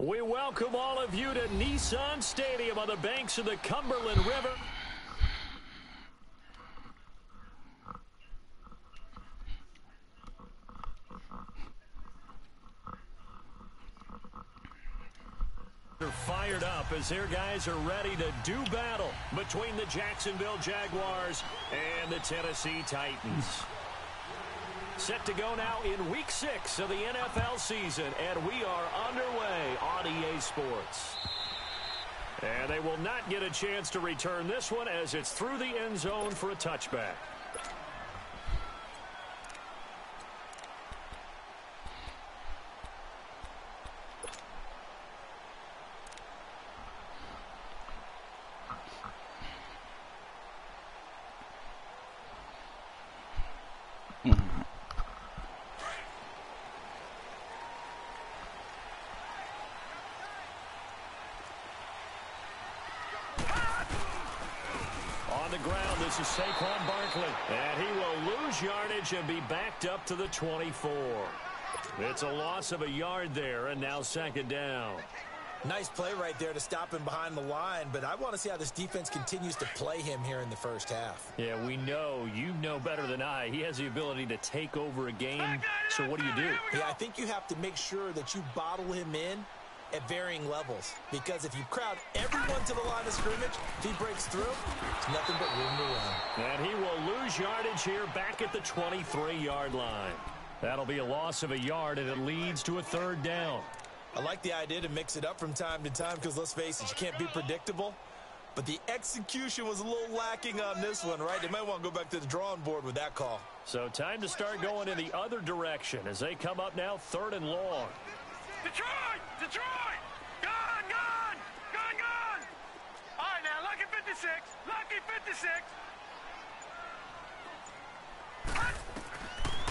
We welcome all of you to Nissan Stadium on the banks of the Cumberland River. They're fired up as their guys are ready to do battle between the Jacksonville Jaguars and the Tennessee Titans. Set to go now in Week 6 of the NFL season, and we are underway on EA Sports. And they will not get a chance to return this one as it's through the end zone for a touchback. On the ground, this is Saquon Barkley, and he will lose yardage and be backed up to the 24. It's a loss of a yard there, and now second down. Nice play right there to stop him behind the line, but I want to see how this defense continues to play him here in the first half. Yeah, we know. You know better than I. He has the ability to take over a game, so what do you do? Yeah, I think you have to make sure that you bottle him in at varying levels, because if you crowd everyone to the line of scrimmage, if he breaks through, it's nothing but room to run. And he will lose yardage here back at the 23-yard line. That'll be a loss of a yard, and it leads to a third down. I like the idea to mix it up from time to time because, let's face it, you can't be predictable. But the execution was a little lacking on this one, right? They might want to go back to the drawing board with that call. So time to start going in the other direction as they come up now third and long. Detroit! Detroit! Gone! Gone! Gone! Gone! All right, now, lucky 56. Lucky 56.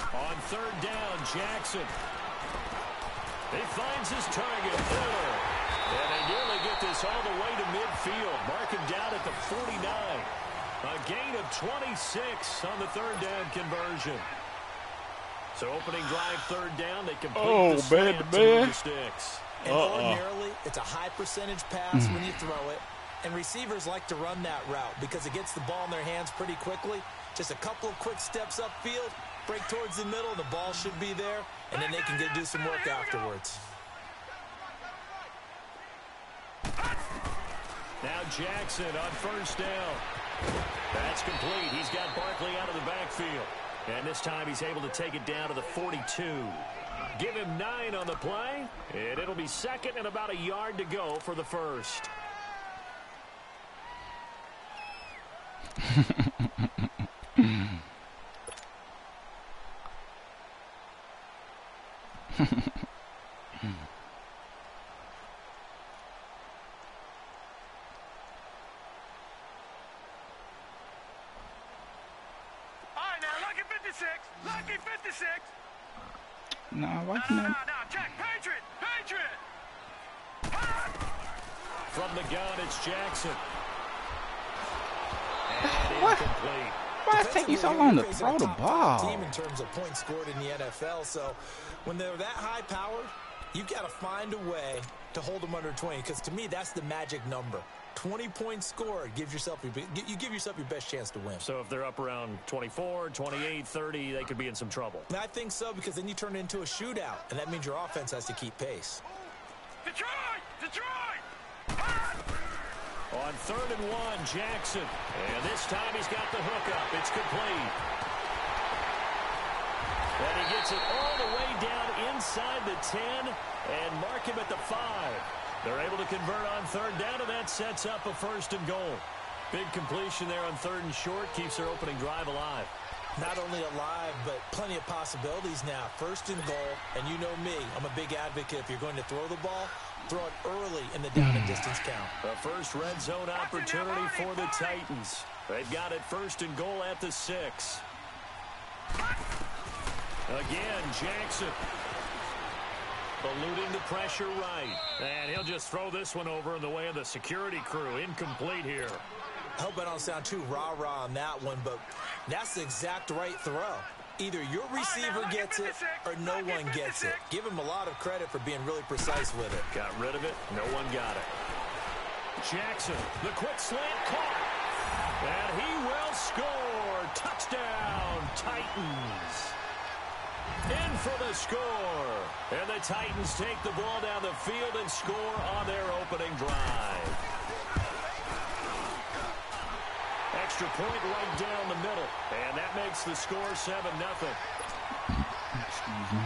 On third down, Jackson. He finds his target, Fuller. And they nearly get this all the way to midfield. Mark him down at the 49. A gain of 26 on the third down conversion. So opening drive third down, they complete the slant to the sticks. And ordinarily, it's a high percentage pass when you throw it. And receivers like to run that route because it gets the ball in their hands pretty quickly. Just a couple of quick steps upfield, break towards the middle, the ball should be there, and then they can do some work afterwards. Now Jackson on first down. That's complete. He's got Barkley out of the backfield. And this time he's able to take it down to the 42. Give him 9 on the play, and it'll be second and about a yard to go for the first. Lucky 56. No, why can't No, check. Patriot. From the gun, it's Jackson. What? Why is it taking so long to throw the ball? Team in terms of points scored in the NFL, so when they're that high powered, you got to find a way to hold them under 20, because to me that's the magic number. 20 points scored gives yourself you give yourself your best chance to win. So if they're up around 24, 28, 30, they could be in some trouble. I think so, because then you turn it into a shootout, and that means your offense has to keep pace. Detroit! On third and 1, Jackson. And this time he's got the hook up. It's complete. And he gets it all the way down inside the 10 and mark him at the 5. They're able to convert on third down, and that sets up a first and goal. Big completion there on third and short keeps their opening drive alive. Not only alive, but plenty of possibilities now. First and goal, and you know me, I'm a big advocate. If you're going to throw the ball, throw it early in the down and distance count. The first red zone opportunity for the Titans. They've got it first and goal at the 6. Again, Jackson. Eluding the pressure right. And he'll just throw this one over in the way of the security crew. Incomplete here. I hope I don't sound too rah-rah on that one, but that's the exact right throw. Either your receiver gets it or no one gets it. Give him a lot of credit for being really precise with it. Got rid of it. No one got it. Jackson, the quick slant caught. And he will score. Touchdown, Titans. In for the score. And the Titans take the ball down the field and score on their opening drive. Extra point right down the middle. And that makes the score 7-0. Excuse me.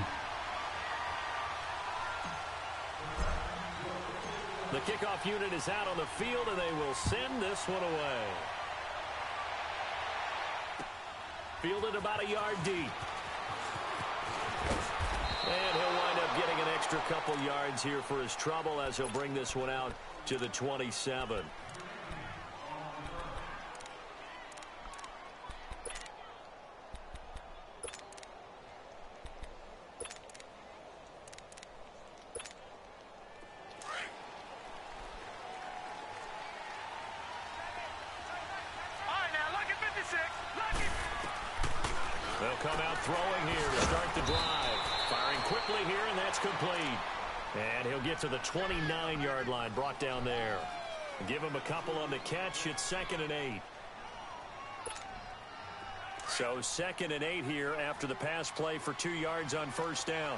The kickoff unit is out on the field, and they will send this one away. Fielded about a yard deep. And he'll wind up getting an extra couple yards here for his trouble as he'll bring this one out to the 27. They'll come out throwing here to start the drive. Firing quickly here, and that's complete. And he'll get to the 29-yard line, brought down there. Give him a couple on the catch. It's 2nd and 8. So 2nd and 8 here after the pass play for 2 yards on first down.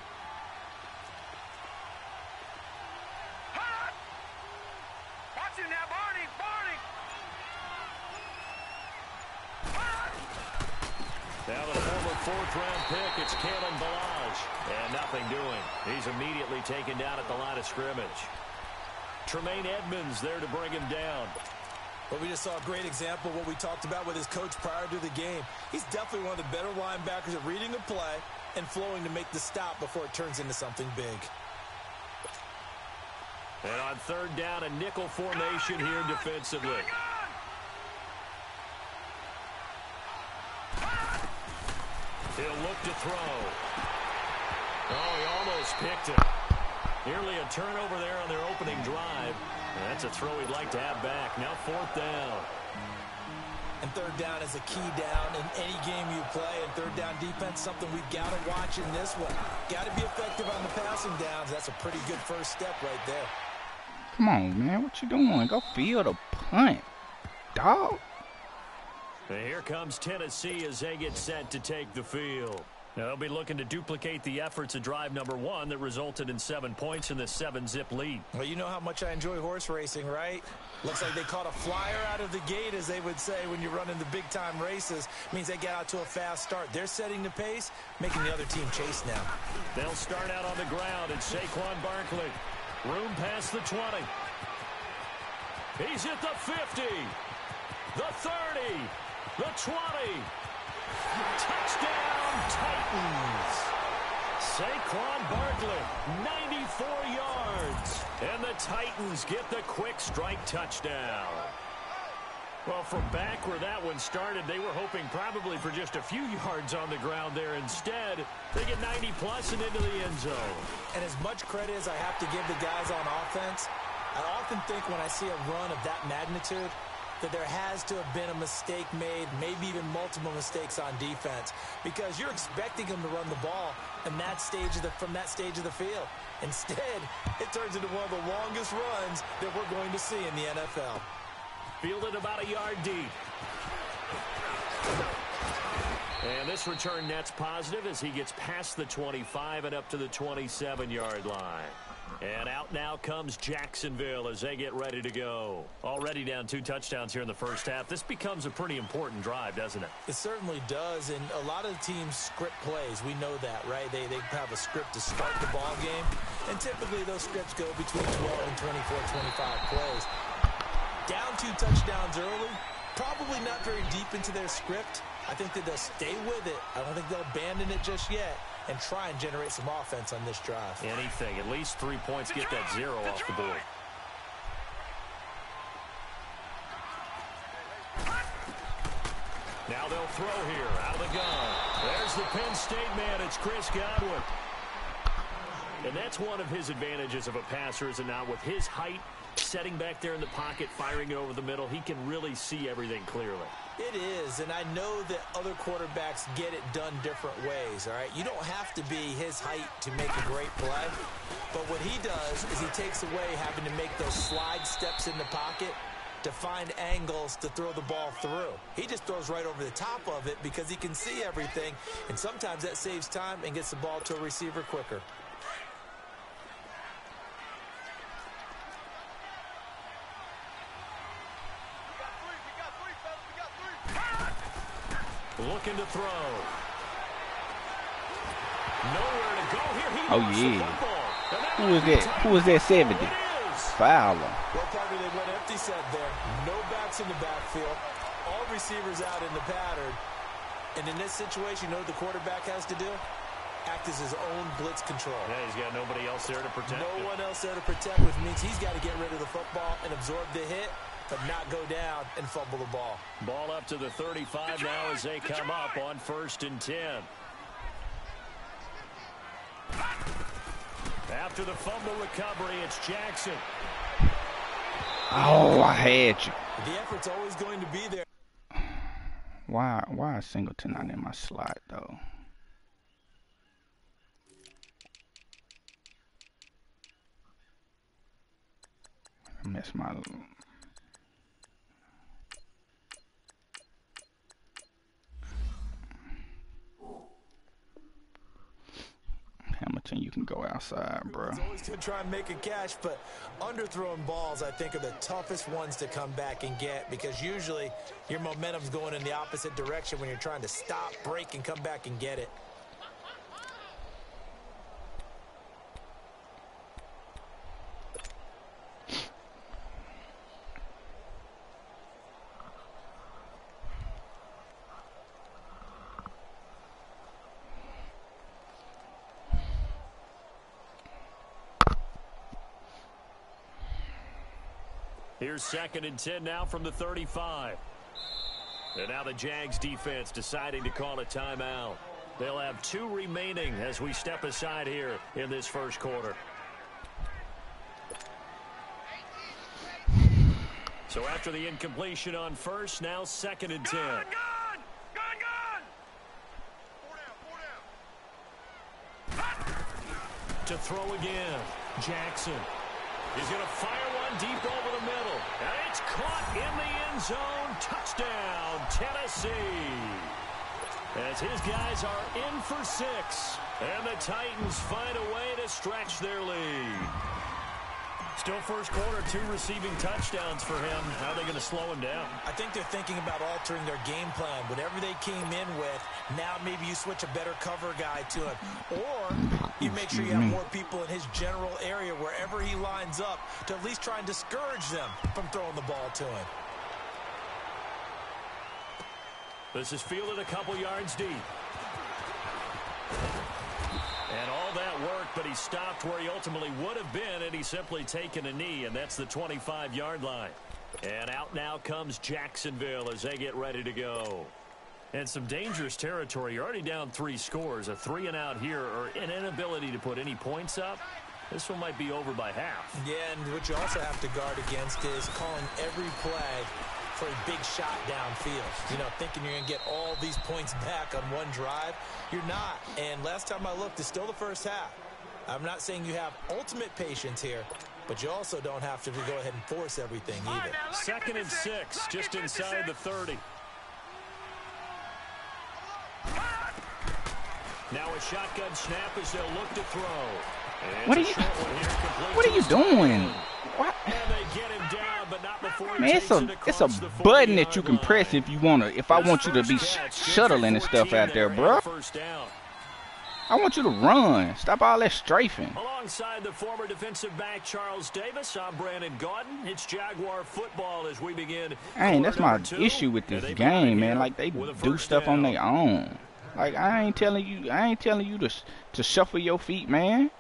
Watch him now, Barney! Now the former 4th-round pick, it's Kalen Ballage. And nothing doing. He's immediately taken down at the line of scrimmage. Tremaine Edmonds there to bring him down. Well, we just saw a great example of what we talked about with his coach prior to the game. He's definitely one of the better linebackers at reading a play and flowing to make the stop before it turns into something big. And on 3rd down, a nickel formation here defensively. He'll look to throw. Oh, he almost picked it. Nearly a turnover there on their opening drive. And that's a throw he'd like to have back. Now 4th down. And 3rd down is a key down in any game you play. And 3rd down defense, something we've got to watch in this one. Got to be effective on the passing downs. That's a pretty good first step right there. Come on, man. What you doing? Go field a punt, dog. And here comes Tennessee as they get set to take the field. Now they'll be looking to duplicate the efforts of drive number 1 that resulted in 7 points in this 7-zip lead. Well, you know how much I enjoy horse racing, right? Looks like they caught a flyer out of the gate, as they would say when you're running the big-time races. Means they get out to a fast start. They're setting the pace, making the other team chase now. They'll start out on the ground. It's Saquon Barkley. Room past the 20. He's at the 50. The 30. The 20. Touchdown, Titans. Saquon Barkley, 94 yards. And the Titans get the quick strike touchdown. Well, from back where that one started, they were hoping probably for just a few yards on the ground there. Instead, they get 90-plus and into the end zone. And as much credit as I have to give the guys on offense, I often think when I see a run of that magnitude that there has to have been a mistake made, maybe even multiple mistakes on defense, because you're expecting them to run the ball in that stage of from that stage of the field. Instead, it turns into one of the longest runs that we're going to see in the NFL. Fielded about a yard deep. And this return net's positive as he gets past the 25 and up to the 27-yard line. And out now comes Jacksonville as they get ready to go. Already down 2 touchdowns here in the first half. This becomes a pretty important drive, doesn't it? It certainly does, and a lot of the teams script plays. We know that, right? They have a script to start the ball game, and typically those scripts go between 12 and 24, 25 plays. Down 2 touchdowns early, probably not very deep into their script. I think that they'll stay with it. I don't think they'll abandon it just yet and try and generate some offense on this drive. Anything. At least 3 points. Get that 0 off the board. Now they'll throw here out of the gun. There's the Penn State man. It's Chris Godwin. And that's one of his advantages of a passer, is it not? With his height, setting back there in the pocket, firing it over the middle. He can really see everything clearly. It is, and I know that other quarterbacks get it done different ways, all right? You don't have to be his height to make a great play, but what he does is he takes away having to make those slide steps in the pocket to find angles to throw the ball through. He just throws right over the top of it because he can see everything, and sometimes that saves time and gets the ball to a receiver quicker. Looking to throw. Nowhere to go here. He Oh, lost the yeah. football. Who is that? Who is that 70? It is. Fowler. Well, Parker, they went empty set there. No backs in the backfield. All receivers out in the pattern. And in this situation, you know what the quarterback has to do? Act as his own blitz control. Yeah, he's got nobody else there to protect him. No one else there to protect, which means he's got to get rid of the football and absorb the hit, but not go down and fumble the ball. Ball up to the 35 now as they come up on 1st and 10. After the fumble recovery, it's Jackson. Oh, I had you. The effort's always going to be there. Why is Singleton not in my slot though? I missed my. Hamilton, you can go outside, bro. He's always going to try and make a catch, but underthrown balls, I think, are the toughest ones to come back and get because usually your momentum's going in the opposite direction when you're trying to stop, break, and come back and get it. Here's 2nd and 10 now from the 35. And now the Jags defense deciding to call a timeout. They'll have 2 remaining as we step aside here in this first quarter. So after the incompletion on first, now 2nd and 10. Gone! To throw again, Jackson. He's going to fire one deep over the middle. And it's caught in the end zone. Touchdown, Tennessee. As his guys are in for 6. And the Titans find a way to stretch their lead. Still first quarter, 2 receiving touchdowns for him. How are they going to slow him down? I think they're thinking about altering their game plan. Whatever they came in with, now maybe you switch a better cover guy to him. Or you make sure you have more people in his general area wherever he lines up to at least try and discourage them from throwing the ball to him. This is fielded a couple yards deep. And all that work, but he stopped where he ultimately would have been, and he's simply taken a knee, and that's the 25-yard line. And out now comes Jacksonville as they get ready to go. And some dangerous territory. You're already down 3 scores. A 3-and-out here, or an inability to put any points up. This one might be over by half. Yeah, and what you also have to guard against is calling every play for a big shot downfield. You know, thinking you're going to get all these points back on one drive. You're not. And last time I looked, it's still the first half. I'm not saying you have ultimate patience here, but you also don't have to go ahead and force everything either. 2nd and 6, just inside the 30. Now a shotgun snap as they'll look to throw. What are you doing? What? And they get him down, but not before he Man, it's a button that you can press if you want to. If I want you to be shuttling and stuff out there, bro. I want you to run. Stop all that strafing. Alongside the former defensive back Charles Davis, I'm Brandon Gaudin. It's Jaguar football as we begin. Hey, that's my issue with this game, man. Like, they do stuff on their own. Like, I ain't telling you to shuffle your feet, man.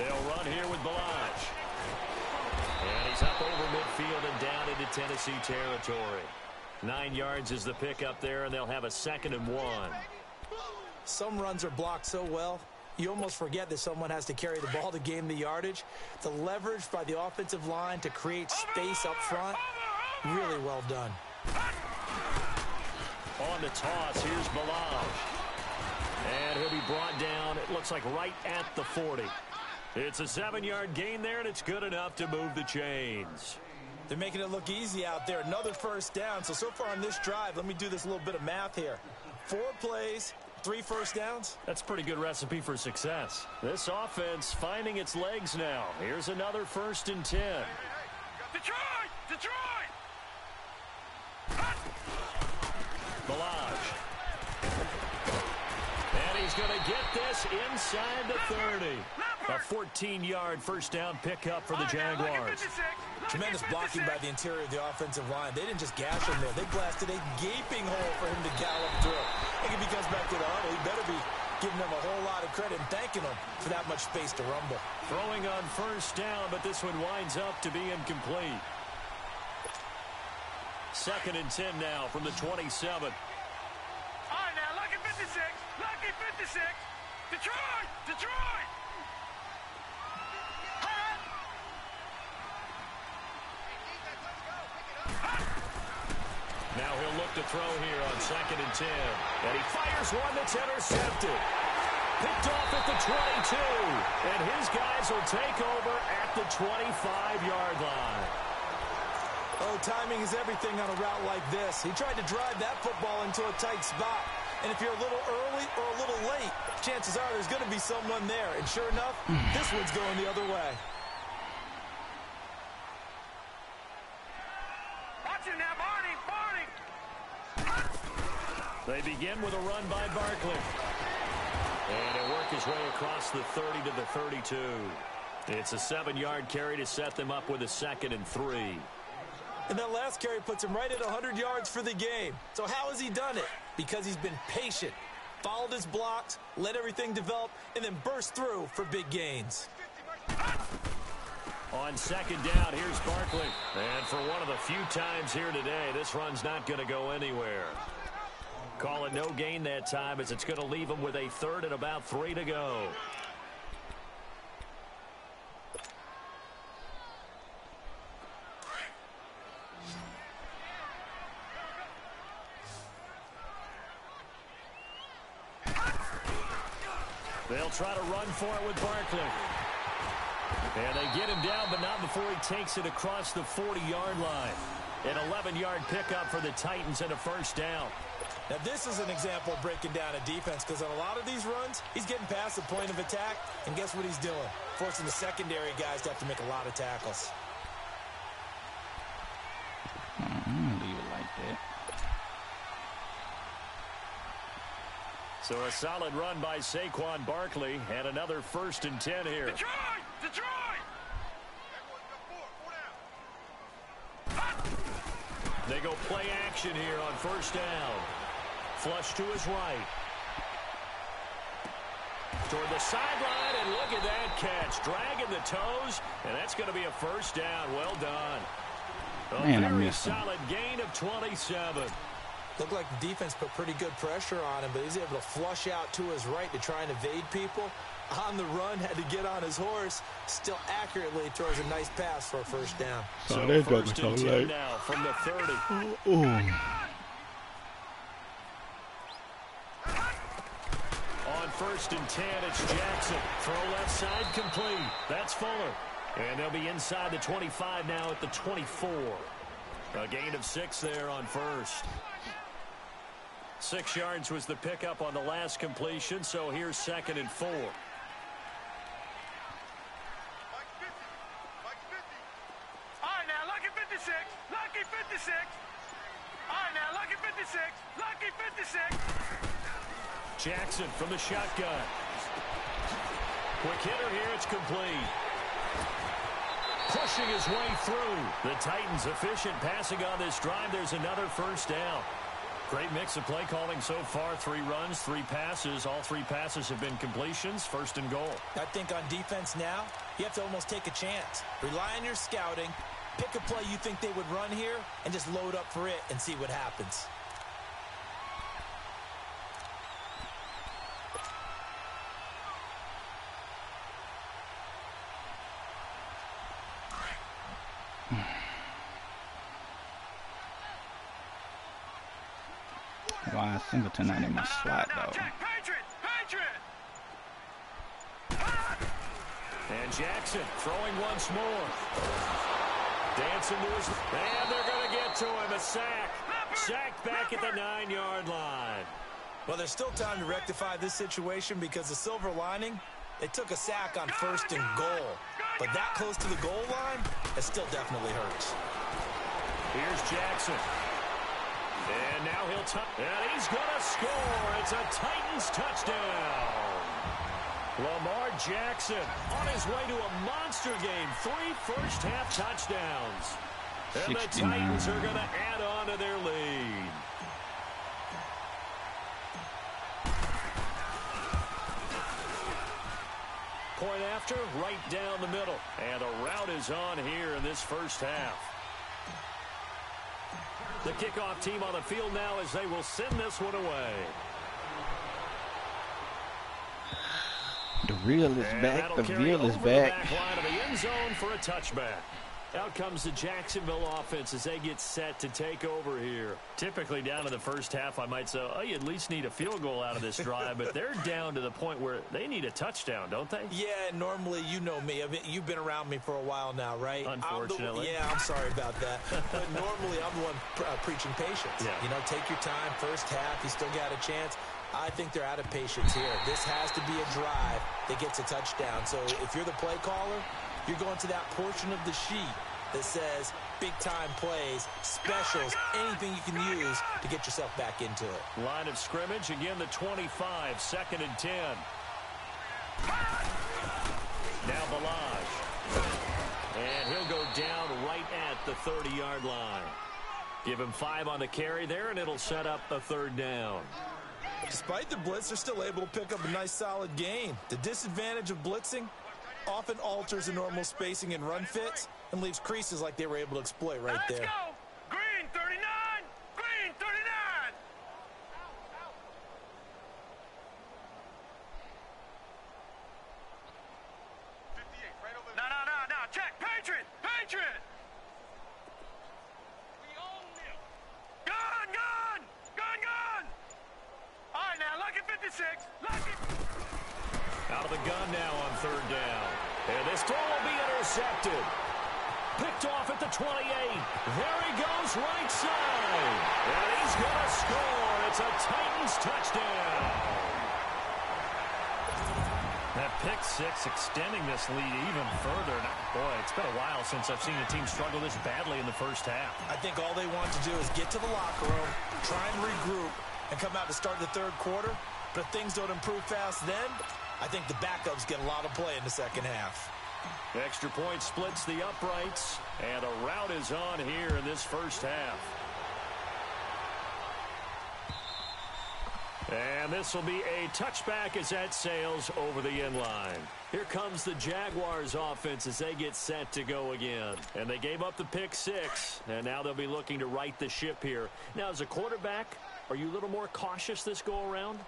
They'll run here with Balaj. And he's up over midfield and down into Tennessee territory. 9 yards is the pickup there, and they'll have a 2nd and 1. Some runs are blocked so well, you almost forget that someone has to carry the ball to gain the yardage. The leverage by the offensive line to create space up front, really well done. On the toss, here's Balaj. And he'll be brought down, it looks like right at the 40. It's a 7-yard gain there, and it's good enough to move the chains. They're making it look easy out there. Another first down. So far on this drive, let me do this little bit of math here. 4 plays, 3 first downs. That's a pretty good recipe for success. This offense finding its legs now. Here's another 1st and 10. Detroit! Detroit! Balaj. And he's going to get this inside the 30. A 14-yard first down pickup for the Jaguars. Tremendous blocking by the interior of the offensive line. They didn't just gash him there. They blasted a gaping hole for him to gallop through. I think if he comes back to the huddle, he better be giving them a whole lot of credit and thanking them for that much space to rumble. Throwing on first down, but this one winds up to be incomplete. 2nd and 10 now from the 27. All right, now, lucky 56. Lucky 56. Detroit! Detroit! Now he'll look to throw here on 2nd and 10. And he fires one that's intercepted. Picked off at the 22. And his guys will take over at the 25-yard line. Oh, timing is everything on a route like this. He tried to drive that football into a tight spot. And if you're a little early or a little late, chances are there's going to be someone there. And sure enough, this one's going the other way. Watch it now, Barney! Barney! They begin with a run by Barkley. And he'll work his way across the 30 to the 32. It's a 7-yard carry to set them up with a 2nd and 3. And that last carry puts him right at 100 yards for the game. So how has he done it? Because he's been patient, followed his blocks, let everything develop, and then burst through for big gains. On 2nd down, here's Barkley. And for one of the few times here today, this run's not going to go anywhere. Call it no gain that time as it's going to leave him with a 3rd and about 3 to go. They'll try to run for it with Barkley. And they get him down, but not before he takes it across the 40-yard line. An 11-yard pickup for the Titans and a first down. Now, this is an example of breaking down a defense because on a lot of these runs, he's getting past the point of attack, and guess what he's doing? Forcing the secondary guys to have to make a lot of tackles. I'm going to leave it like that. So a solid run by Saquon Barkley and another 1st and 10 here. Detroit! Detroit! They go play action here on first down. Flush to his right. Toward the sideline, and look at that catch. Dragging the toes, and that's going to be a first down. Well done. A very solid gain of 27. Looked like the defense put pretty good pressure on him, but he's able to flush out to his right to try and evade people. On the run, had to get on his horse. Still accurately throws a nice pass for a first down. So 1st and 10 now from the 30. On 1st and 10, it's Jackson. Throw left side complete. That's Fuller. And they'll be inside the 25 now at the 24. A gain of 6 there on first. 6 yards was the pickup on the last completion, so here's 2nd and 4. All right, now, lucky 56. Lucky 56. All right, now, lucky 56. Lucky 56. Jackson from the shotgun. Quick hitter here, it's complete. Pushing his way through. The Titans efficient passing on this drive. There's another first down. Great mix of play calling so far. 3 runs, 3 passes. All 3 passes have been completions. First and goal. I think on defense now, you have to almost take a chance. Rely on your scouting. Pick a play you think they would run here and just load up for it and see what happens. Why Singleton not in my slot though? And Jackson throwing once more. Dancing to his... And they're going to get to him. A sack. Sacked back at the 9-yard line. Well, there's still time to rectify this situation because the silver lining, they took a sack on 1st and goal. But that close to the goal line, it still definitely hurts. Here's Jackson. And now he'll and he's going to score. It's a Titans touchdown. Lamar Jackson on his way to a monster game. 3 first-half touchdowns. And the Titans are going to add on to their lead. Point after, right down the middle. And the route is on here in this first half. The kickoff team on the field now as they will send this one away. The reel is back. The reel is back. Back line of the end zone for a touchback. Out comes the Jacksonville offense as they get set to take over here. Typically down to the first half, I might say, oh, you at least need a field goal out of this drive, but they're down to the point where they need a touchdown, don't they? Yeah, normally, you know me. You've been around me for a while now, right? Unfortunately. I'm sorry about that. But normally, I'm the one preaching patience. Yeah. You know, take your time. First half, you still got a chance. I think they're out of patience here. This has to be a drive that gets a touchdown. So if you're the play caller, you're going to that portion of the sheet that says big-time plays, specials, anything you can use to get yourself back into it. Line of scrimmage, again the 25, 2nd and 10. Now Balaj. And he'll go down right at the 30-yard line. Give him 5 on the carry there, and it'll set up a 3rd down. Despite the blitz, they're still able to pick up a nice, solid gain. The disadvantage of blitzing often alters the normal spacing and run fits and leaves creases like they were able to exploit right there. Let's go! Green 39! Green 39! No, check! Patriot! Patriot! We own them! Gun! All right, now, lucky 56! Lucky! Out of the gun now on 3rd down. And this throw will be intercepted. Picked off at the 28. There he goes, right side. And he's going to score. It's a Titans touchdown. That pick 6 extending this lead even further. Boy, it's been a while since I've seen a team struggle this badly in the first half. I think all they want to do is get to the locker room, try and regroup, and come out to start the 3rd quarter. But if things don't improve fast then, I think the backups get a lot of play in the 2nd half. Extra point splits the uprights, and a route is on here in this first half. And this will be a touchback as that sails over the end line. Here comes the Jaguars offense as they get set to go again. And they gave up the pick 6, and now they'll be looking to right the ship here. Now, as a quarterback, are you a little more cautious this go-around?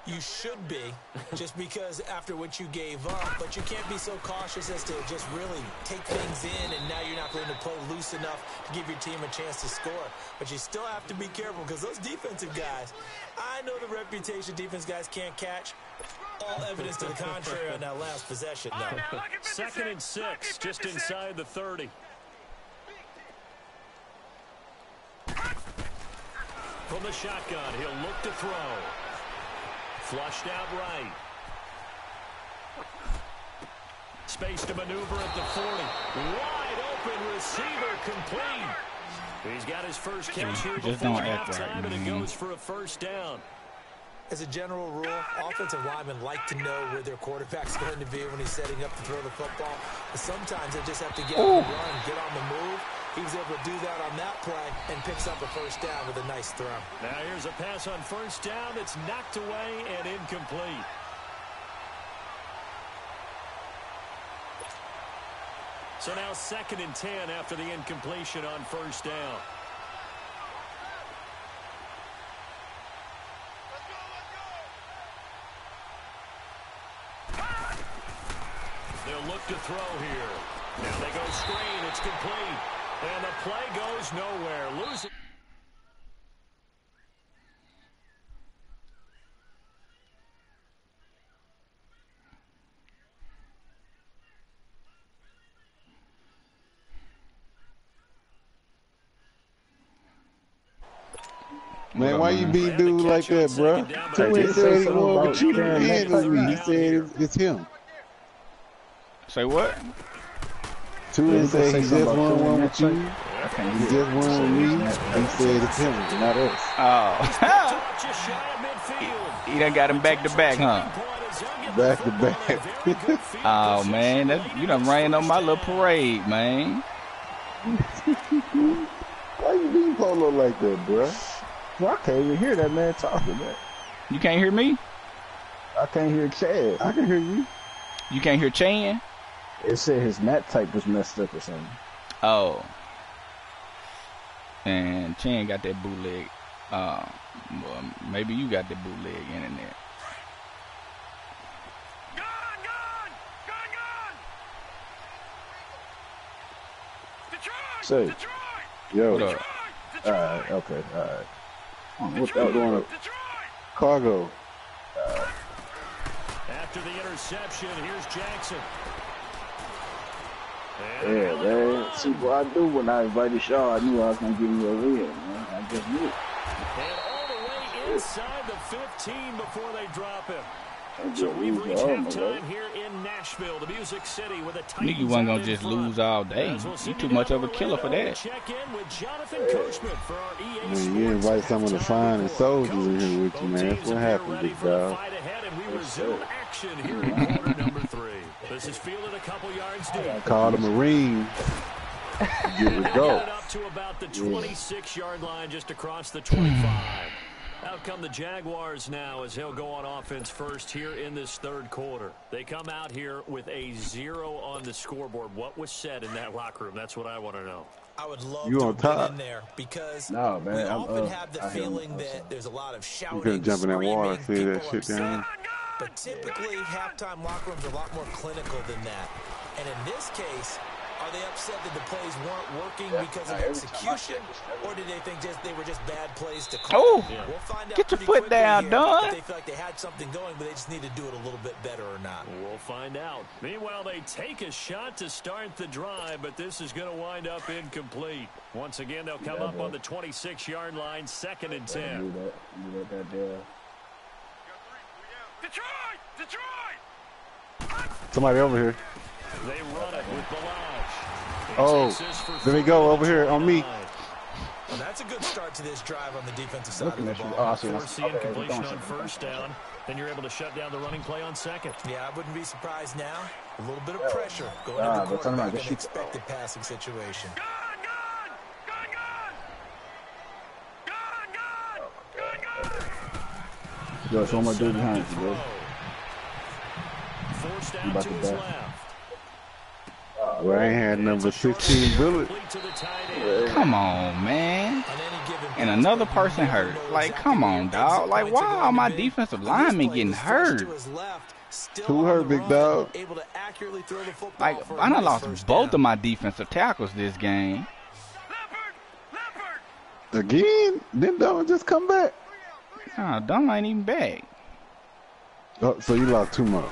You should be, just because after what you gave up, but you can't be so cautious as to just really take things in, and now you're not going to play loose enough to give your team a chance to score. But you still have to be careful because those defensive guys, I know the reputation defense guys can't catch. All evidence to the contrary on that last possession, though. 2nd and 6, just inside the 30. From the shotgun, he'll look to throw. Flushed out right. Space to maneuver at the 40. Wide open receiver complete. He's got his first catch here before halftime, and it goes for a 1st down. As a general rule, offensive linemen like to know where their quarterback's going to be when he's setting up to throw the football. But sometimes they just have to get on the run, get on the move, He was able to do that on that play and picks up a first down with a nice throw. Now here's a pass on first down that's knocked away and incomplete. So now 2nd and 10 after the incompletion on first down. They'll look to throw here. Now they go screen. It's complete. And the play goes nowhere. Losing. Man, why you beat dude like that, bro? He said he won with you and with me. He said it's him. Say what? Tua said he just won one with you. He just won with me. He said it's him, not us. Oh. He done got him back to back, huh? Back to back. Oh, man. You done ran on my little parade, man. Why you beating Polo like that, bro? Well, I can't even hear that man talking, man. You can't hear me? I can't hear Chad. I can hear you. You can't hear Chan? It said his mat type was messed up or something. Oh. And Chan got that bootleg. Well, maybe you got the bootleg internet. Say, Yo. What up? alright, okay, alright. What that going cargo? After the interception, here's Jackson. Yeah, man. See what I do when I invited Shaw, I knew I was going to give me a win, man. I just knew. And all the way inside the 15 before they drop him. So we've reached halftime here in Nashville, the Music City, with a Titans. Nigga wasn't gonna just lose all day. You too much of a killer for that. Check in with Jonathan Coachman for our EA Man, you invite some of the finest soldiers in here with you, man. That's what happened, big dog. And we resume action here in quarter number 3. This is fielded a couple yards deep. Call the Marine. Get the Get go. it up to about the 26-yard line, just across the 25. Out come the Jaguars now as he'll go on offense first here in this third quarter. They come out here with a 0 on the scoreboard. What was said in that locker room? That's what I want to know. I would love You to on get top? in there because No, man, we I'm, often have the I feeling that there's a lot of shouting, You couldn't jump in that water, screaming, see that people shit down upset. But typically, halftime locker rooms are a lot more clinical than that. And in this case, are they upset that the plays weren't working because of execution, or did they think they were just bad plays to call? Oh, We'll find out get your pretty foot quickly down, here Don. if they feel like they had something going, but they just need to do it a little bit better or not. We'll find out. Meanwhile, they take a shot to start the drive, but this is going to wind up incomplete. Once again, they'll come up on the 26-yard line, 2nd and 10. Detroit! Detroit! Somebody over here. They run it with Balaj. Oh, there we go over here on me. Well, that's a good start to this drive on the defensive side Looking of the at you. ball. Oh, I see. Force the incompletion on first down. Then you're able to shut down the running play on 2nd. Yeah, I wouldn't be surprised now. A little bit of pressure going Nah, into but tell me quarterback about in this an expected passing situation. Gun! Gun! Gun! Gun! Gun! Gun! Yo, so one more dude behind you, bro. Forced You out about to to his bet? left. Well, I ain't had number 15 bullets. Complete to the tight end. Come on, man. On any given And pass another play, you person never hurt. know Like, exactly come where on, your dog. exit Like, points are why going are to my be. defensive On this linemen play, getting he was forced hurt? to his left, still Who on hurt, the big run, dog? able to accurately throw the football Like, for a I done nice lost first both down. of my defensive tackles this game. Leopard! Leopard! Again? Then don't just come back. Nah, Dunn ain't even back. Oh, so you lost 2 more.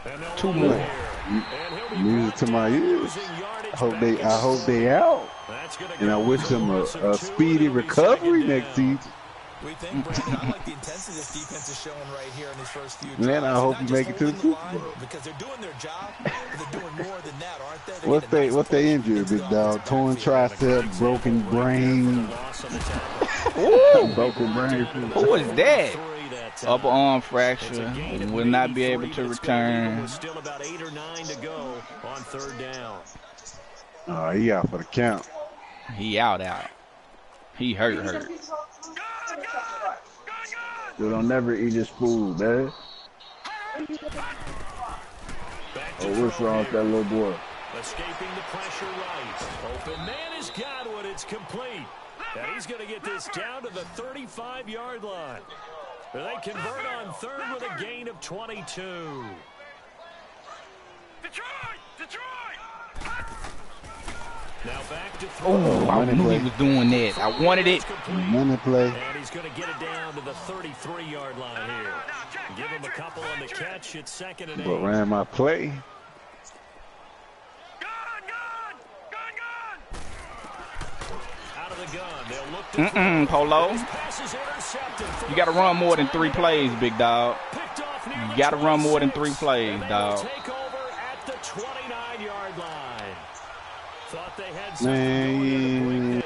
And they'll Two run more. here. And he'll be Music brought to my down, ears. losing yardage I hope back they at out. That's gonna And I go wish for them loss of a 2, speedy and it'll be recovery 2nd next down. season. We think, Brandon, I like the intensity this defense is showing right here in these first few Man, drives. I hope Not you just make it to the holding Super line, Bowl. because they're doing their job, but they're doing more than that, aren't they? They're What's getting a nice they push injury, into the big dog? offensive Torn backfield. tricep, broken brain. Loss on the tackle. Ooh, Broken brain. who is that? 3 that time. Upper arm It's a fracture. gain of Will not be maybe able 3 to that's gonna leave them return. with still about 8 or 9 to go on 3rd down. He out for the count. He out. He hurt. Dude, don't never eat his food, man. Oh, what's wrong with that little boy? Escaping the pressure right. Open man has got one. It's complete. And he's going to get this down to the 35-yard line. They convert on third with a gain of 22. Detroit! Now back to throw. Oh, I knew he was doing that. I wanted it. Money play. And he's going to get it down to the 33-yard line here. Give him a couple on the catch. It's 2nd and 8. But ran my play. Out of the gun. They'll look to Polo. You got to run more than 3 plays, big dog. You got to run more than 3 plays, dog. Take over at the 29-yard line. Thought they had Man,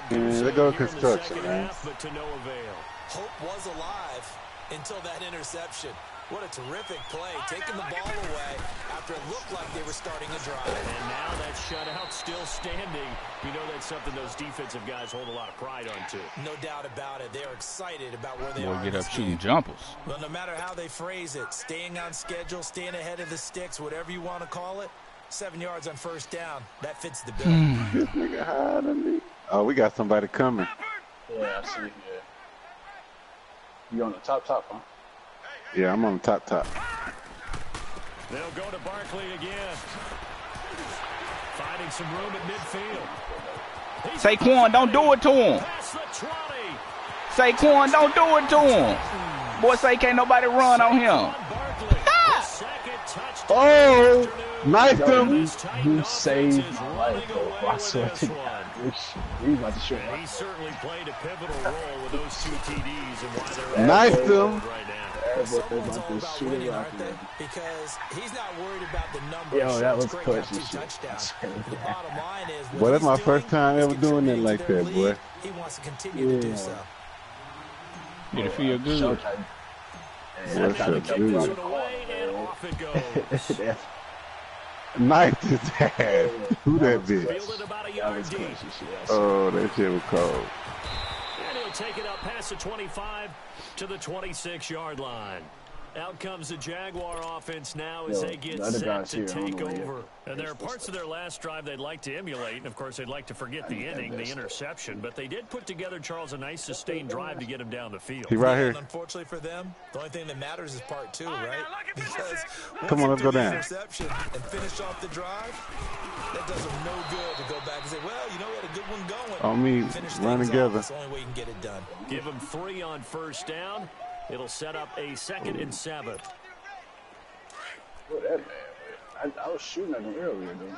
they go construction, man. But to no avail. Hope was alive until that interception. What a terrific play, taking the ball away after it looked like they were starting a drive. And now that shutout still standing. You know that's something those defensive guys hold a lot of pride on, too. No doubt about it. They're excited about where they are. Get up shooting jumpers. Well, no matter how they phrase it, staying on schedule, staying ahead of the sticks, whatever you want to call it, 7 yards on first down, that fits the bill. This nigga higher than me. Oh, we got somebody coming. Yeah, I see. Yeah. You on the top, huh? Yeah, I'm on the top. They'll go to Barkley again. Finding some room at midfield. Saquon, don't do it to him. Saquon, don't do it to him. Boy, say can't nobody run on him. Oh, knifed him. You saved my life, bro. I swear to God. He's about to show He certainly played a pivotal role with those 2 TDs and why they're knifed him. right now. Someone's all about winning, aren't they? Because he's not worried about the numbers. Yo, that was great clutch to and shit. touchdowns. The bottom line is, Boy, that's my first time ever doing that like that, boy. He wants to continue to do so. It'll feel good. What's up, dude? Away and off it goes. Knifed his ass. Who that bitch? Fielded about a yard deep. Oh, that shit was cold. And he'll take it up past the 25 to the 26-yard line. Out comes the Jaguar offense now as they get set to take over. And there are parts of their last drive they'd like to emulate. And, of course, they'd like to forget the inning, the interception. But they did put together, Charles, a nice sustained drive to get him down the field. He right here. Unfortunately for them, the only thing that matters is part 2, right? Because come on, let's go down. Interception and finish off the drive, that does them no good to go back and say, well, you know, we had a good one going. On me, run together. That's the only way you can get it done. Give him 3 on first down. It'll set up a 2nd and 7. Look at that man. I was shooting at him earlier, though.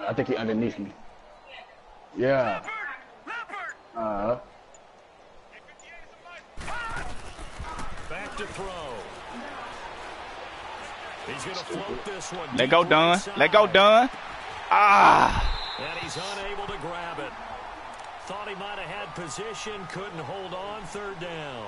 I think he underneath me. Yeah. Back to throw. He's going to float this one. Let go, Dunn. Let go, Dunn. Ah. And he's unable to grab it. Thought he might have had position, couldn't hold on, 3rd down.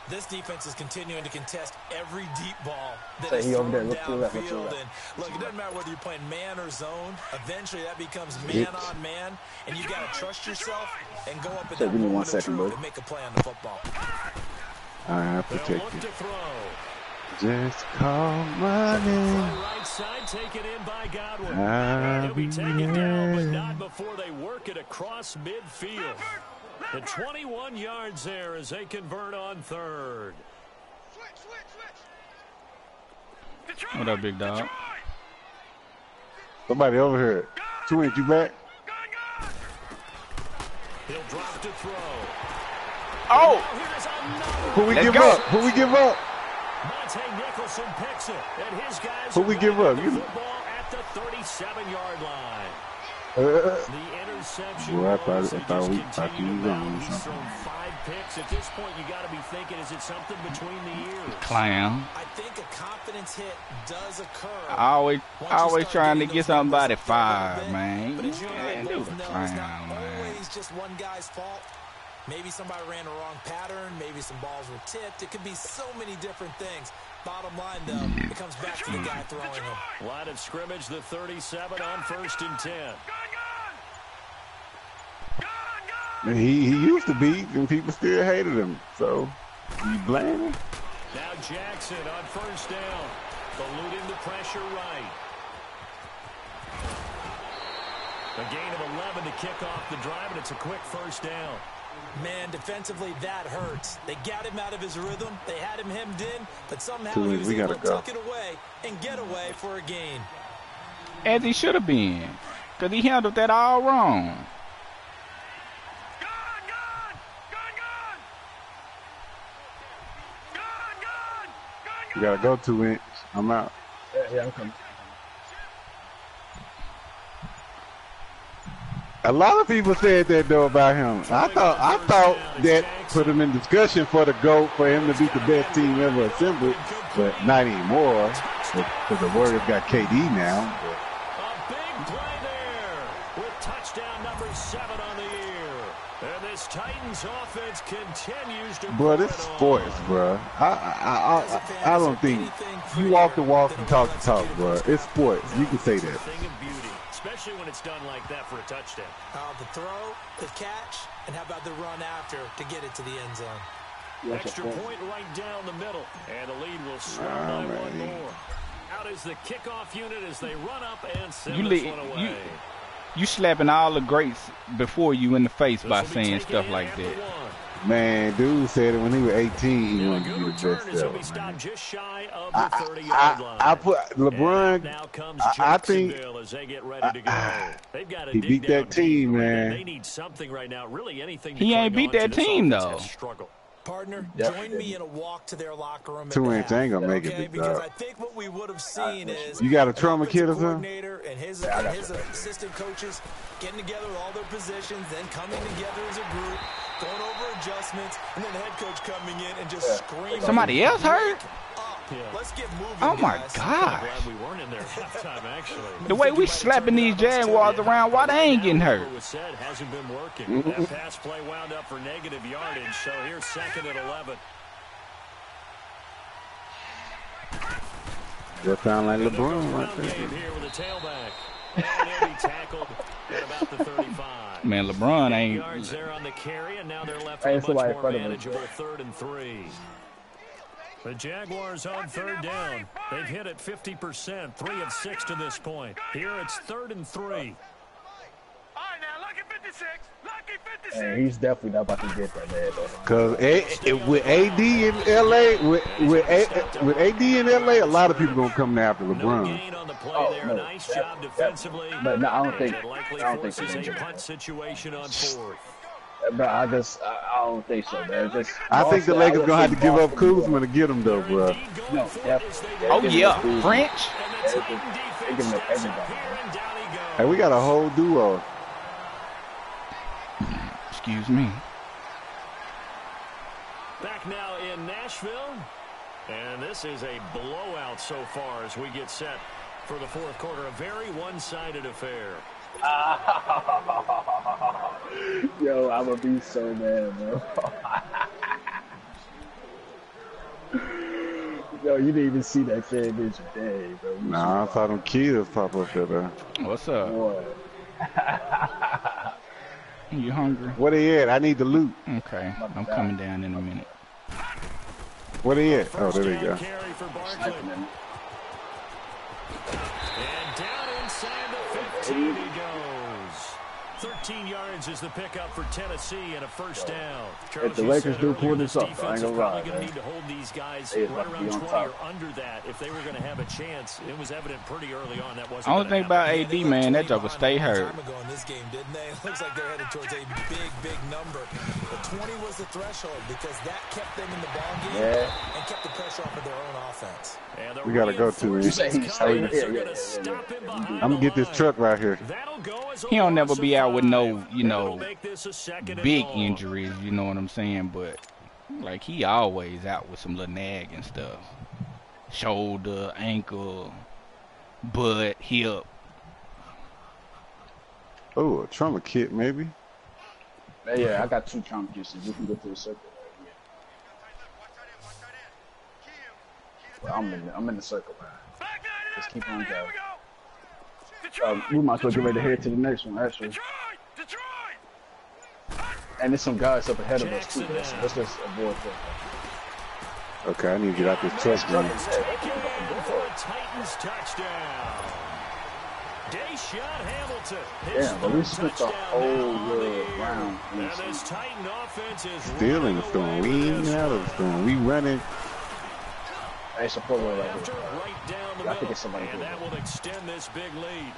This defense is continuing to contest every deep ball that So is he over there, thrown look to the left, look to the downfield. left. And look, it doesn't matter whether you're playing man or zone. Eventually, that becomes man on man, and you got to trust yourself and go up in that give me 1 moment of second, truth bro. and make a play on the football. I They'll protect look you. to throw. Just call my name. Right side taken in by Godwin. I'll He'll be be taken down, but there. not before they work it across midfield. The 21 yards there as they convert on 3rd. What up, big dog? Somebody over here. 2 inch, you back? He'll drop to throw. Oh! Who we Let's give go. up? Who we give up? Monte Nicholson picks it, and his guys Who we are give running up? the You- football at the 37-yard line. The interception. Boy, I was, thought they we just thought you continue was to wrong go. or He's something. thrown 5 picks. At this point, you got to be thinking, is it something between the ears? Clown. I think a confidence hit does occur. Always trying to get somebody But fired, as man. you and I Man, both dude, know, clown, it's not man. always just one guy's fault. Maybe somebody ran a wrong pattern. Maybe some balls were tipped. It could be so many different things. Bottom line, though, it comes back to the guy throwing them. Line of scrimmage, the 37 on 1st and 10. He used to be, and people still hated him. So, you blame him? Now Jackson on 1st down. Eluding the pressure right. A gain of 11 to kick off the drive, and it's a quick 1st down. Man, defensively, that hurts. They got him out of his rhythm. They had him hemmed in, but somehow he was able to tuck it away and get away for a gain. As he should have been, because he handled that all wrong. You gotta go 2 inch. I'm out. Yeah, I'm coming. A lot of people said that though about him. I thought that put him in discussion for the GOAT, for him to be the best team ever assembled, but not anymore. Because the Warriors got KD now. A big play there with touchdown number 7 on the year. And this Titans offense continues to. But it's sports, bro. I don't think you walk the walk and talk the talk, bro. It's sports. You can say that. Especially when it's done like that for a touchdown. The throw, the catch, and how about the run after to get it to the end zone? Extra point right down the middle. And the lead will swell by one more. Out is the kickoff unit as they run up and send this one away. You slapping all the greats before you in the face by saying stuff like that. Man, dude said it when he was 18 he wanted to be the best ever. Just shy of the 30-yard line. I put LeBron. Now comes I think as they get ready to go. They've got to he beat that team, man. They need something right now. Really anything. He ain't beat that team though. Partner, join me in a walk to their locker room. 2 inch ain't gonna make it, big because dog. I think what we would have seen is you got a trauma kid or something? Coordinator and his assistant coaches getting together with all their positions, then coming together as a group, going over adjustments, and then the head coach coming in and just screaming. Somebody else hurt? Let's get moving. Oh my gosh! We weren't in there halftime, actually. The way we slapping these Jaguars around, why they ain't getting hurt? Was said hasn't been working. That pass play wound up for negative yardage. So here's 2nd and 11. That sound like LeBron right there. Game here with a tailback. And he'll be tackled at about the 35. Man, LeBron ain't. Yards there on the carry, and now they're left with a much more manageable 3rd and 3. The Jaguars on 3rd down. They've hit it 50%, 3 of 6 to this point. Here it's 3rd and 3. All right, now, lucky 56. Lucky 56. Hey, he's definitely not about to get that, man. Because with AD in LA, with AD in LA, a lot of people gonna come after LeBron. Gain on the play there. Nice job defensively. But no, I don't think. Likely forces a punt situation on 4th. But I don't think so, man. Just I think the Lakers gonna have to give up Kuzma to get him though, bro. No, Oh yeah, French. They give him everybody. Hey, we got a whole duo. Excuse me. Back now in Nashville. And this is a blowout so far as we get set for the 4th quarter. A very one-sided affair. Yo, I'm gonna be so mad, bro. Yo, you didn't even see that fan bitch today, bro. Nah, I saw them kids pop up there, bro. What's up? Boy. You hungry? Where they at? I need the loot. Okay, I'm coming down in a minute. Where they at? Oh, there they go. And down inside the 15 he goes. 13 yards is the pickup for Tennessee and a 1st down. If the Lakers do pull this up, I ain't gonna lie, going to man. need to hold these guys They right about to around be on 20 top. or under that if they were going to have a chance. It was evident pretty early on that wasn't. Only thing about AD, man, that joker stay hurt. In this game, didn't they? It looks like they're headed towards a big number. But 20 was the threshold because that kept them in the ball game and kept the pressure off of their own offense. We gotta go to it. You say he's staying here, I'm gonna get this truck right here. He don't never be out with no, you know, big injuries, you know what I'm saying? But, like, he always out with some little nagging stuff. Shoulder, ankle, butt, hip. Oh, a trauma kit, maybe. Yeah, I got 2 championships. We can go to the circle. Well, I'm in the circle, man. Just keep on going. We might as well get ready to head to the next one, actually. And there's some guys up ahead of us too. Let's just avoid that. Okay, I need to get out this test game. Titans touchdown. Deshaun Hamilton. Yeah, but we spent the whole round. And this Titan offense is still in the storm. We ain't out of the storm. We running. Hey, support right here. Right down the I think it's middle, somebody and that will extend this big lead.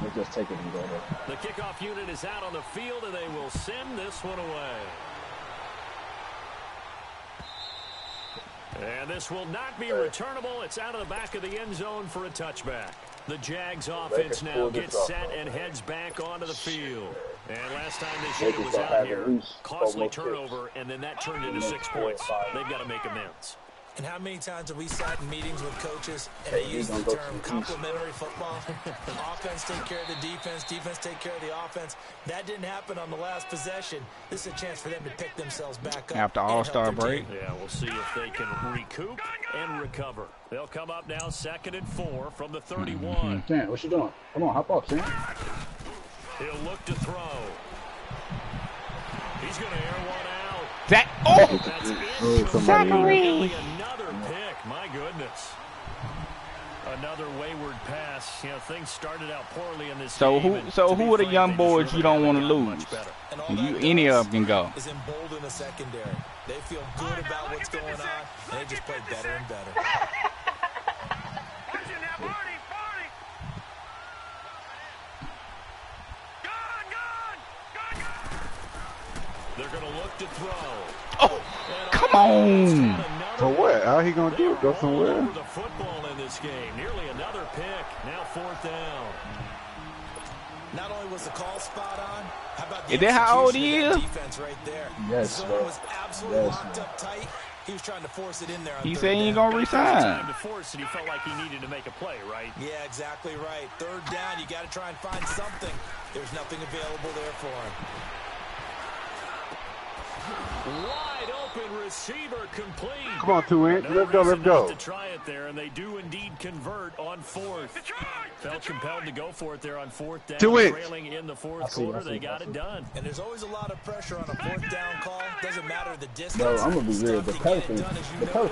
Let's just take it and go there. The kickoff unit is out on the field, and they will send this one away. And this will not be returnable. It's out of the back of the end zone for a touchback. The Jags offense now gets set and heads back onto the field. And last time this unit was out here, costly turnover, and then that turned into 6 points. They've got to make amends. And how many times have we sat in meetings with coaches and they use the term complementary football? Offense take care of the defense, defense take care of the offense. That didn't happen on the last possession. This is a chance for them to pick themselves back up. After All-Star break. Yeah, we'll see if they can recoup and recover. They'll come up now 2nd and 4 from the 31. Sam, what you doing? Come on, hop off, Sam. He'll look to throw. He's going to air one out. Zach, Zachary. Another pick, my goodness. Another wayward pass. You know, things started out poorly in this game. So who are the young boys you don't want to lose? Any of them can go. Is emboldened the secondary. They feel good about what's going on, and they just play better and better. They're going to look to throw. Oh, come on. For what? How he going to do it? Go somewhere? The football in this game. Nearly another pick. Now 4th down. Not only was the call spot on, how about the is that how old he is? Defense right there. Yes, the zone was absolutely locked up tight. He was trying to force it in there. He said he ain't going to resign. To force it, he felt like he needed to make a play, right? Yeah, exactly right. 3rd down, you got to try and find something. There's nothing available there for him. Wide open receiver complete. Come on, 2 inch. Let's go. Let's go. To try it there, and they do indeed convert on 4th. Felt compelled to go for it there on 4th down. 2 inch. Trailing in the 4th quarter, they got it done. And there's always a lot of pressure on a 4th down call. Doesn't matter the distance. No, I'm gonna be real. The Pelicans messed up.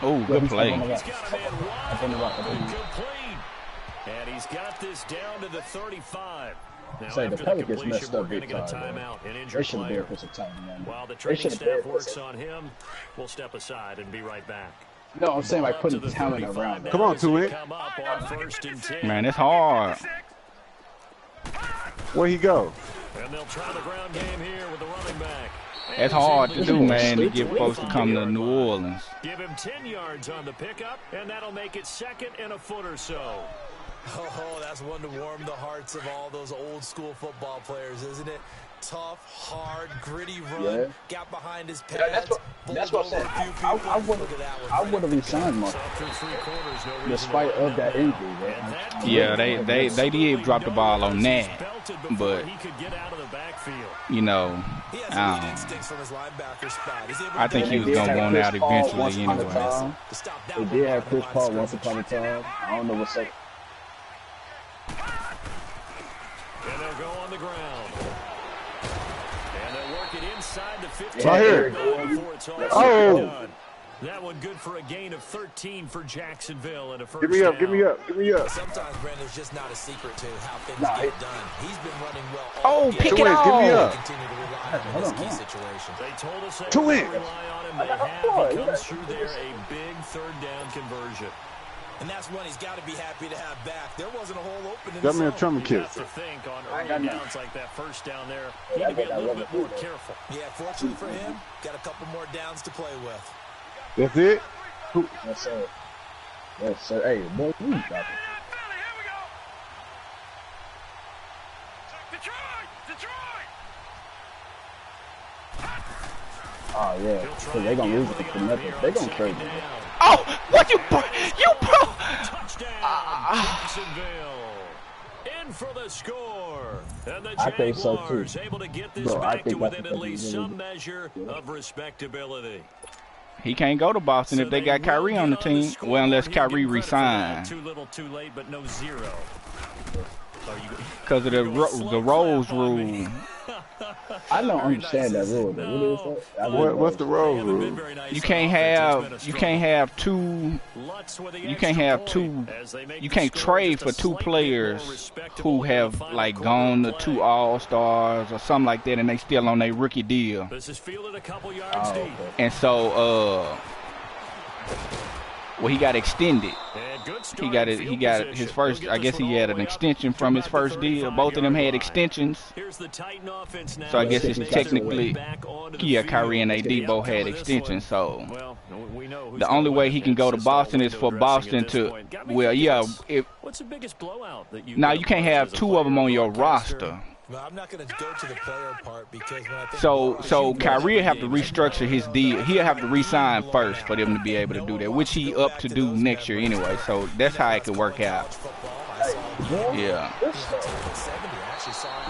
Oh, good play. He's got a man wide open, complete. And he's got this down to the 35. Now, say the Pelicans messed up big time. They should have been for some time, man. While the training staff works on him, we'll step aside and be right back. No, I'm saying like putting talent around. Come on, 2 inch. Man, it's hard. Where he go? And they'll try the ground game here with the running back. It's hard to do, man, to get folks to come to New Orleans. Give him 10 yards on the pickup, and that'll make it 2nd and a foot or so. Oh, that's one to warm the hearts of all those old school football players, isn't it? Tough, hard, gritty run, got behind his pads. That's what I said. I would have resigned Mark, despite of that injury. Right? Yeah, they did drop the ball on that, but you know, I think he was gonna go out eventually anyway. They did have Chris Paul once upon a time. I don't know what's up. And they'll go on the ground. And they'll work it inside the 15. Right here. Oh. That one good for a gain of 13 for Jacksonville and a first Give me up, down. give me up, give me up. Sometimes, Brandon, it's just not a secret to how things get done. He's been running well all game. Pick it off. Give me up. Continue to rely on this key situation. They told us they 2 would inch. rely on him. They have. He comes through there a big 3rd down conversion. And that's one he's got to be happy to have back. There wasn't a hole open in Got the me a zone. Truman You kid. have to think on early downs like that first down there. You need to be a little bit more careful. Yeah, fortunately for him, got a couple more downs to play with. That's it? Yes, sir. Yes, sir. Hey, boy, you got it. Oh, yeah. So they're going to lose it for nothing. They're going to trade it. Oh, what you bro? Touchdown, Jacksonville. In for the score. score. And the I think so too. Jaguars able to get this Bro, I back to think within that's at least really some measure of respectability. He can't go to Boston if they got Kyrie on the team. Well, unless Kyrie resigns. Too little, too late, but no zero. Because of the Rose rule. I don't understand that rule. What is that? What's the role rule? You can't have two. You can't trade for two players who have like gone to 2 All-Stars or something like that, and they still on their rookie deal. This is fielded a couple yards deep. And so, well, he got extended. He got his first. I guess he had an extension from his first deal. Both of them had extensions. So I guess it's technically, yeah, Kyrie and AD both had extensions. So the only way he can go to Boston is for Boston to, well, yeah. What's the biggest blowout that you? Now you can't have 2 of them on your roster. Well, I'm not going to go to the player part because when I think So Kyrie will have to restructure his deal. He'll have to re-sign first for them to be able to do that, which he up to do next year anyway. So that's how it could work out. Yeah.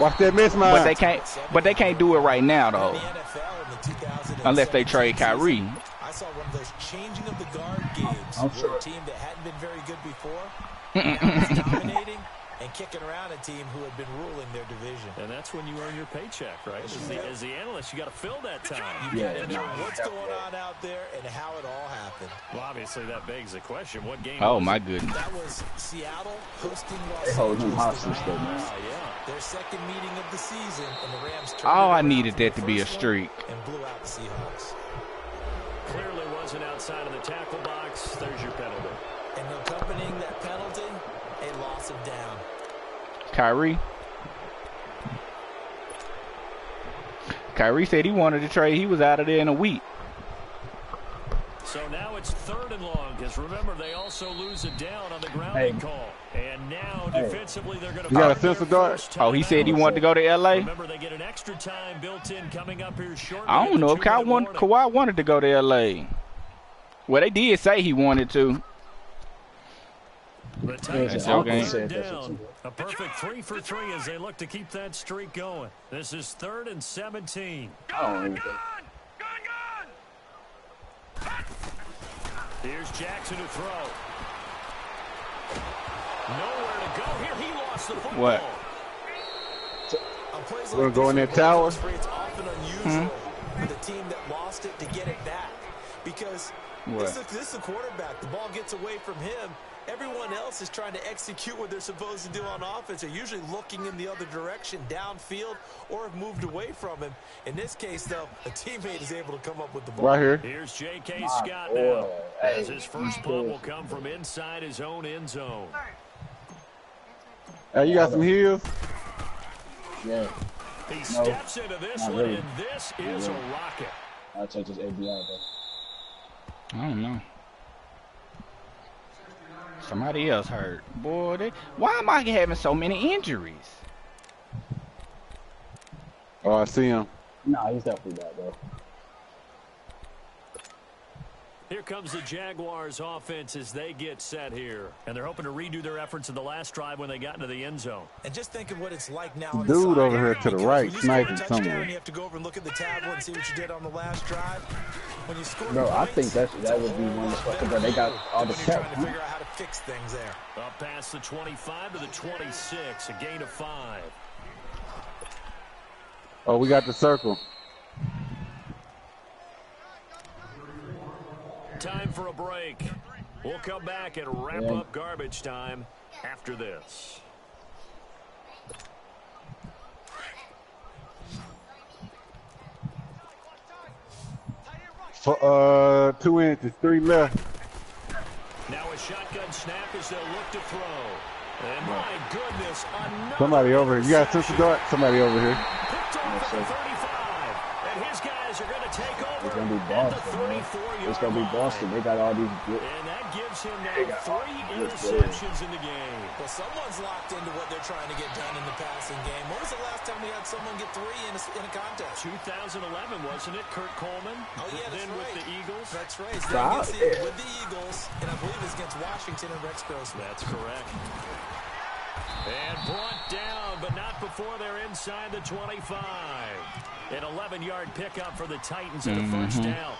Watch that mismatch. But they can't do it right now though, unless they trade Kyrie. I saw one of those changing of the guard games for a team that hadn't been very good before. Now it's dominating and kicking around a team who had been ruling their division. And that's when you earn your paycheck, right? As the analyst, you got to fill that time. You got to know what's going on out there and how it all happened. Well, obviously that begs the question: what game? Oh my goodness! That was Seattle hosting Los They hold him Angeles. hostage though, man. Yeah. Their second meeting of the season, and the Rams turned Oh, I it around needed for the that to be a first one streak. and blew out the Seahawks. Clearly wasn't outside of the tackle box. There's your penalty. And accompanying that penalty, a loss of down. Kyrie said he wanted to trade. He was out of there in a week. So now it's 3rd and long, because remember, they also lose a down on the grounding call. And now defensively, they're going to. You got a sense of dart? Oh, he said he wanted to go to LA. Remember, they get an extra time built in coming up here shortly. I don't know if Kawhi wanted to go to LA. Well, they did say he wanted to. The Titans okay. down. A perfect 3 for 3 as they look to keep that streak going. This is 3rd and 17. Gun! Here's Jackson to throw. Nowhere to go here. He lost the football. What? We're going to go in that tower. It's often unusual for the team that lost it to get it back. Because this is the quarterback. The ball gets away from him. Everyone else is trying to execute what they're supposed to do on offense. They're usually looking in the other direction, downfield, or have moved away from him. In this case, though, a teammate is able to come up with the ball. Right here. Here's J.K. Scott now, as his first punt will come from inside his own end zone. Hey, you got some heels? Yeah. He steps into this one, really. and this is a rocket. I'll take this ABI, though. I don't know. Somebody else hurt. Boy, why am I having so many injuries? Oh, I see him. Nah, he's definitely bad, bro. Here comes the Jaguars offense as they get set here. And they're hoping to redo their efforts in the last drive when they got into the end zone. And just think of what it's like now. Dude over here to the right, sniping somewhere. somewhere. You have to go over and look at the tablet and see what you did on the last drive. When you score Bro, I think points, that would be one of the, bro, they got all the when you're tech. trying to figure out how to fix things there. Up past the 25 to the 26, a gain of 5. Oh, we got the circle. Time for a break. We'll come back and wrap up garbage time after this. For 2 inches, 3 left. Now a shotgun snap as they'll look to throw. And my goodness, another Somebody over here. You got a sense of dart? Somebody over here. picked off at the 35. And his guys are going to take over It's going to be at Boston, the man. 34-yard It's going to be Boston. They got all these good. And that gives him now 3 interceptions in the game. Well, someone's locked into what they're trying to get done in the passing game. When was the last time we had someone get 3 in a contest? 2011, wasn't it? Kurt Coleman. Oh, yeah, that's then right. with the Eagles. That's right. Wow. With the Eagles, and I believe it's against Washington and Rex Grossman. That's correct. And brought down, but not before they're inside the 25. An 11-yard pickup for the Titans and a first down.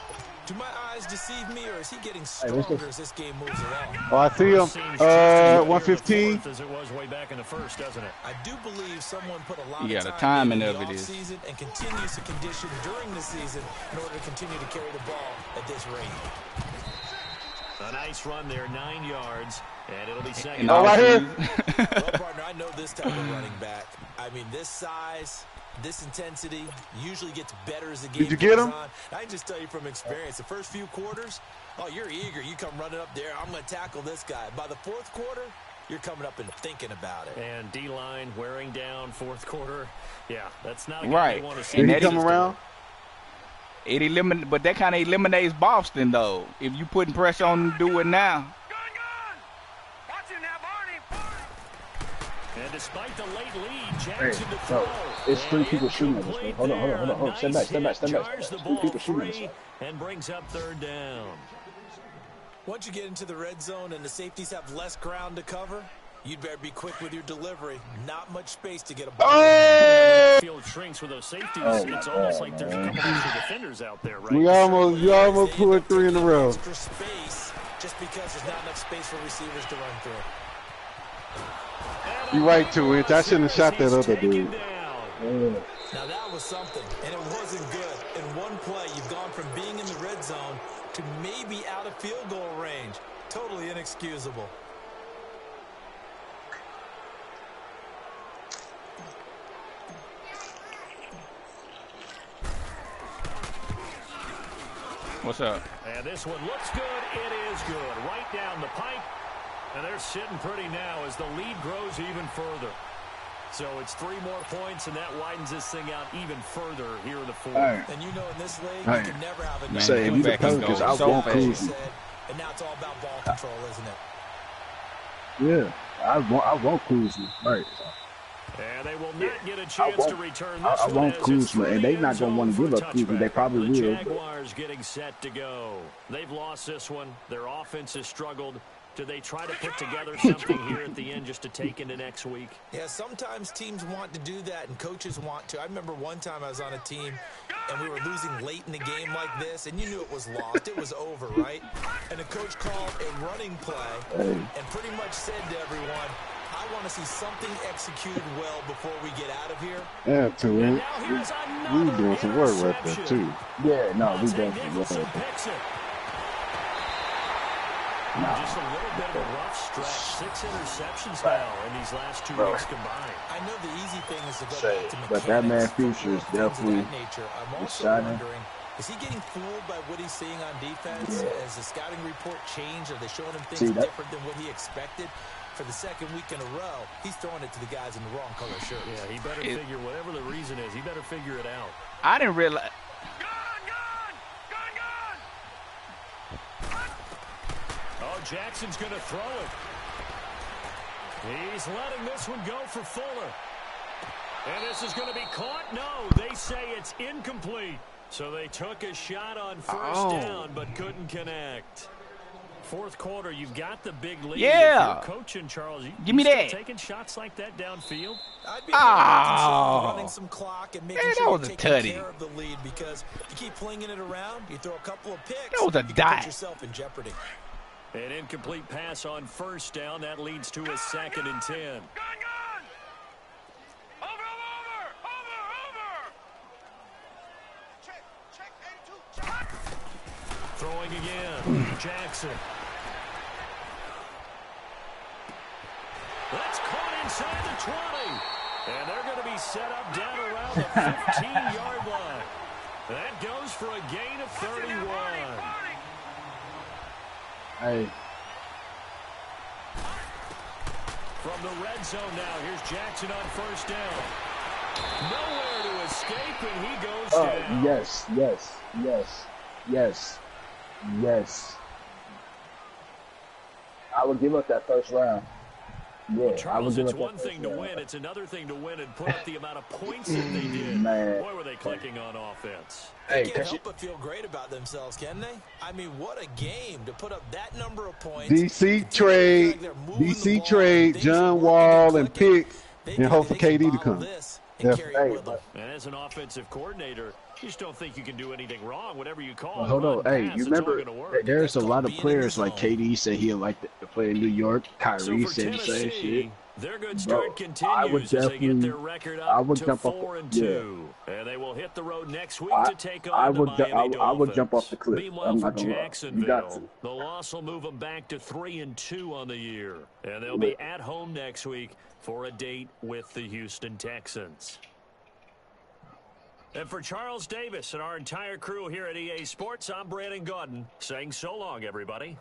Do my eyes deceive me, or is he getting stronger as this game moves along? Oh, I see him. 115. As it was way back in the first, doesn't it? I do believe someone put a lot Yeah, of the time timing in of the it is. offseason and continues to condition during the season in order to continue to carry the ball at this rate. A nice run there, 9 yards, and it'll be second. Oh, right here. Well, partner, I know this type of running back. I mean, this size, this intensity usually gets better as the game goes on. I can just tell you from experience, the first few quarters, oh, you're eager. You come running up there, I'm going to tackle this guy. By the fourth quarter, you're coming up and thinking about it. And D-line wearing down fourth quarter. Yeah, that's not a right. guy you want to see. And he come around. But that kind of eliminates Boston, though. If you putting pressure on them to do it now. Watch him now, Barney. And despite the late lead, Jackson to throw. It's 3 people shooting at this way. Hold on. Step back. Jars the 3 ball people shooting at this free way. and brings up third down. Once you get into the red zone and the safeties have less ground to cover, you'd better be quick with your delivery. Not much space to get a ball. Oh! Field shrinks with those safeties. It's almost like there's a couple extra defenders out there, right? You almost put 3 in a row. Extra space just because there's not enough space for receivers to run through. You're right, 2 inch. I shouldn't have shot that other dude. Now that was something, and it wasn't good. In one play, you've gone from being in the red zone to maybe out of field goal range. Totally inexcusable. What's up? And this one looks good. It is good. Right down the pipe. And they're sitting pretty now as the lead grows even further. So it's 3 more points, and that widens this thing out even further here in the fourth. Right. And you know in this league, Right. you can never have Man, a Say, if you the Pelicans, I won't cruise you. And now it's all about ball control, isn't it? Yeah, I won't cruise you. Right. And they will not get a chance to return this I one won't as cruise it's you, and they not through the gonna want end to give zone up for cruising. They touchback. probably The will. Jaguars getting set to go. They've lost this one. Their offense has struggled. Do they try to put together something here at the end just to take into next week? Yeah, sometimes teams want to do that, and coaches want to. I remember one time I was on a team, and we were losing late in the game like this, and you knew it was lost. It was over, right? And the coach called a running play and pretty much said to everyone, I want to see something executed well before we get out of here. Yeah, 2 And inch. now here's We another doing some work right there, interception. too. Yeah, no, we Monte definitely Nicholson will. picks it. Just a little bit of a rough stretch. 6 interceptions now in these last 2 weeks combined. I know the easy thing is to go Say, back to mechanics, but that man future is things of definitely that nature. I'm also shining. wondering, is he getting fooled by what he's seeing on defense? Has the scouting report changed? Are they showing him things different than what he expected? For the second week in a row, he's throwing it to the guys in the wrong color shirts. Yeah, he better figure whatever the reason is. He better figure it out. I didn't realize. Oh, Jackson's going to throw it. He's letting this one go for Fuller. And this is going to be caught? No, they say it's incomplete. So they took a shot on first down, but couldn't connect. Fourth quarter, you've got the big lead. Yeah. If you're coaching, Charles, Give me that. Taking shots like that downfield? I'd be running some clock and making sure you're taking care of the lead, because if you keep flinging it around, you throw a couple of picks, That was a you can dot. put yourself in jeopardy. An incomplete pass on first down. That leads to a 2nd and 10. Throwing again. Jackson. That's caught inside the 20. And they're going to be set up down around the 15-yard line. That goes for a gain of 31. Hey. From the red zone now, here's Jackson on first down. Nowhere to escape, and he goes down. Yes. I would give up that first round. Yeah, Well, Charles, it's it one thing to win. It's another thing to win and put up the amount of points that they did. Man. Boy, were they clicking on offense. They can't help but feel great about themselves, can they? I mean, what a game to put up that number of points. DC trade, John Wall and picks, and hope for KD to come. And as an offensive coordinator, you just don't think you can do anything wrong, whatever you call it. Hold on, hey, you remember there's a lot of players like KD said he'd like to play in New York. Kyrie said the same shit. Their good start continues as they get their record up to 4-2. And they will hit the road next week to take on the Miami Dolphins. I would jump off the cliff. Meanwhile, for Jacksonville, the loss will move them back to 3-2 on the year. And they'll be at home next week for a date with the Houston Texans. And for Charles Davis and our entire crew here at EA Sports, I'm Brandon Gaudin saying so long, everybody.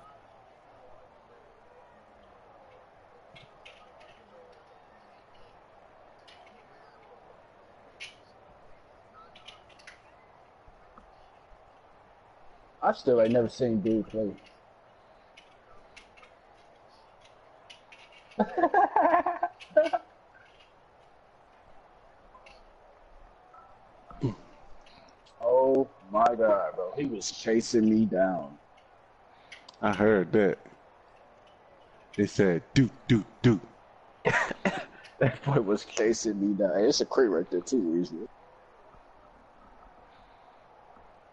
I still ain't never seen dude play. Oh my God, bro. He was chasing me down. I heard that. They said, do. That boy was chasing me down. It's a crate right there, too, isn't it?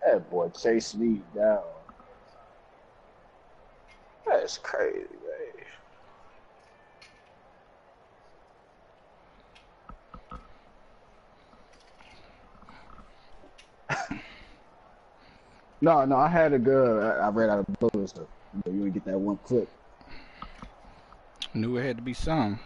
That boy chased me down. That's crazy, man. No, I had a good. I ran out of bullets, though. You would get that one clip. Knew it had to be some.